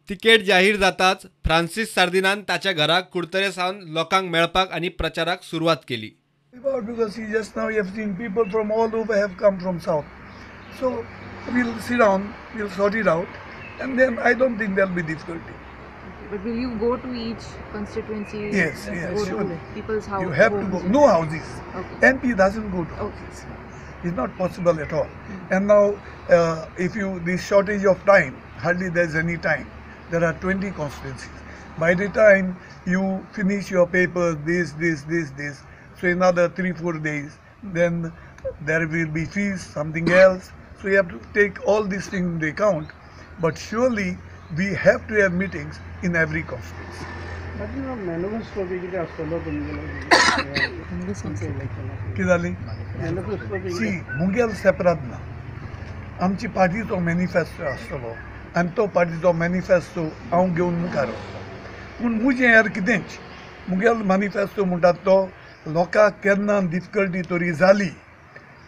Ticket जाहीर जाताच Francis सार्दिनान ताच्या घराक कुडतरे सावन लोकांक मेळपाक आणि प्रचाराक सुरवात केली. Because just now you have seen people from all over have come from south. So we'll sit down, we'll sort it out, and then I don't think there'll be difficulty. But will you go to each constituency? Yes, Go surely. to people's house. You have to go. No houses. Okay. MP doesn't go to houses. It's not possible at all. And now, this shortage of time, hardly there's any time. There are 20 constituencies. By the time you finish your papers, this, so another 3-4 days, then there will be fees, something else. So you have to take all these things into account. But surely we have to have meetings in every constituency. manifesto कितें आसतलो कितें जाली? C मुगेल separate ना. आमची पार्टीचो manifesto आसतलो आनी तो पार्टीचो manifesto हांव घेवन मुखार वतलों. पूण मुजें हेर कितेंच मुगेल मॅनिफेस्टो म्हणटात तो लोकांक केन्ना डिफिकल्टी तरी जाली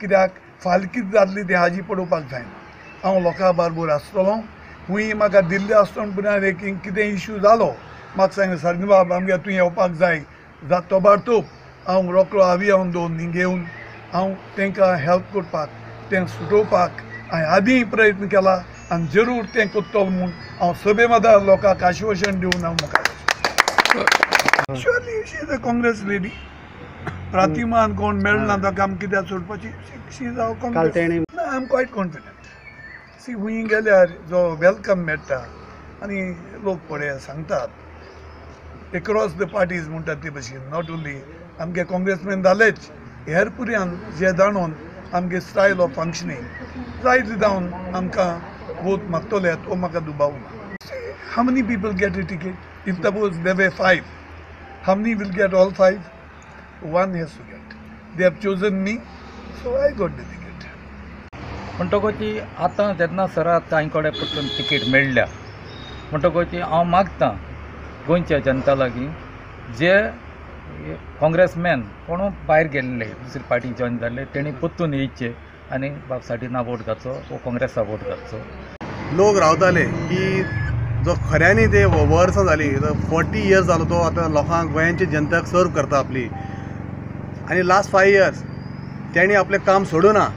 कित्याक फाल्यां कितें जातली तें हाजी पडोवपाक जायना. हांव लोकां बरोबर आसतलों. खूंय म्हाका दिल्ली आसतना पुण्या एक कितें इश्यू जालो म्हाका सांगलें सारकें बाब आमगे तूं येवपाक जाय तो बारतोप हांव रोखडो आवियावन दोन घेवन हांव तांकां हेल्प करपाक तें सुटोवपाक हांवें आदीं प्रयत्न केला आनी जरूर तें कोत्तलो म्हूण हांव सभे मदार लोकांक आश्वासन दिवन हांव मुखार. Surely she is a Congress lady. प्रातिमान कोण मेळना ताका आमी कित्याक सोडपाची. She is our Congress. I am quite confident. सी खूंय गेल्यार जो वेलकम मेळटा आनी लोक पळय सांगतात एक्रॉस द पार्टीज म्हणटात ते भशेन नॉट ओन्ली आमगे काँग्रेसमॅन जालेच हेर पुऱ्यान जे जाणून आमगे स्टायल ऑफ फंक्शनींग जायत जावन आमकां वोट मागतले तो म्हाका दुबाव ना. How many people get a ticket? If suppose they way 5, how many will get all 5? One has to get. They have chosen me, so I got the ticket. म्हणटकोची आतां जेन्ना सरात तांचे कडेन परतून तिकेट मेळ्ळ्या म्हणटकोची हांव मागतां गोंयच्या जनता लागीं जे काँग्रेसमॅन कोण भायर गेल्ले दुसरी पार्टी जॉयन जाल्ले तेणी परतून येयचे आनी सावडीना वोट घालचो वो काँग्रेसा वोट घालचो. लोक रावताले की जो खऱ्यांनी ते वर्सां जाली 40 इयर्स जालो तो आतां लोकांक गोंयांच्या जनतेक सर्व करता आपली आनी लास्ट 5 इयर्स तेणी आपलें काम सोडूना.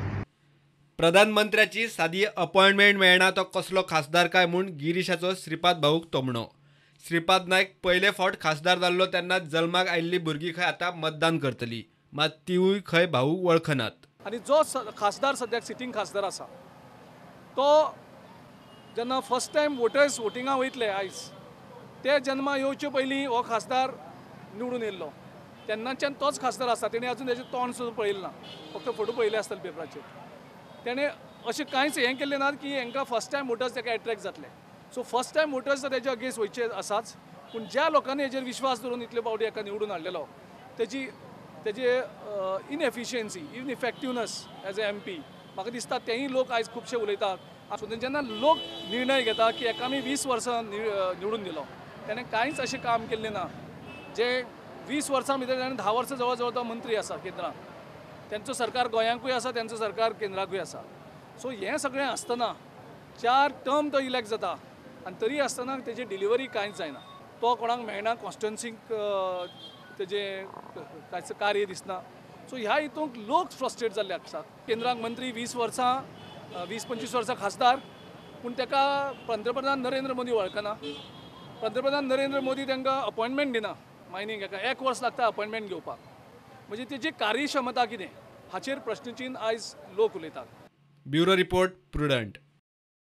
प्रधानमंत्र्याची सादी अपॉइंटमेंट मेळना तो कसलो खासदार काय म्हूण गिरीशाचो श्रीपाद भाऊक तोमणो. श्रीपाद नायक पयले फावट खासदार जाल्लो तेन्ना जल्माक आयिल्लीं भुरगीं खंय आतां मतदान करतलीं मात तिवूय खंय भाऊ वळखनात. आनी जो खासदार सद्याक सिटींग खासदार आसा तो जेन्ना फर्स्ट टायम वोटिंगाक वयतले आयज ते जन्मा येवचे पयलीं हो खासदार निवडून येयल्लो तेन्नाच्यान तोच खासदार आसा. तेणें अजून तेजें तोंड सुद्दां पळयलें ना. फक्त फोटो पळयले आसतले पेपराचेर. तेणें अशें कांयच हें केल्लें ना की हांकां फर्स्ट टायम वोटर्स ताका एट्रॅक्ट जातले. सो फर्स्ट टायम वोटर्स तेजे अगेन्स्ट वयचे आसाच. पूण ज्या लोकांनी हेजेर विश्वास दवरून इतले फावटी हाका निवडून हाडलेलो तेजे इनएफिशियन्सी इनइफेक्टिवनेस एज अ MP म्हाका दिसता तेंय लोक आयज खुबशे उलयतात. सो जेन्ना लोक निर्णय घेता की हाका आमी 20 वर्सां निवडून दिलो तेणें कांयच अशें काम केल्लें ना जे 20 वर्सां भितर ताणें 10 वर्सां जवळ जवळ तो मंत्री आसा केंद्रांत. तेंचो सरकार गोंयांकूय आसा तेंचो सरकार केंद्राकूय आसा. सो हें सगळें आसतना 4 टर्म तो इलेक्ट जाता आनी तरी आसतना तेजी डिलिव्हरी कांयच जायना. तो कोणाक मेळना कॉन्स्टिट्युएन्सीक तेजें कांयच कार्य दिसना. सो ह्या हितूंक लोक फ्रस्ट्रेट जाल्ले आसात. केंद्राक मंत्री 20 वर्सां 20-25 वर्सां खासदार पूण ताका पंतप्रधान नरेंद्र मोदी वळखना. पंतप्रधान नरेंद्र मोदी तांकां अपॉइंटमेंट दिना. मायनींग हाका 1 वर्स लागता अपॉइंटमेंट घेवपाक. म्हणजे तेजी कार्यक्षमता कितें हाचेर प्रश्नचिन्ह आयज लोक उलयतात. Bureau report prudent.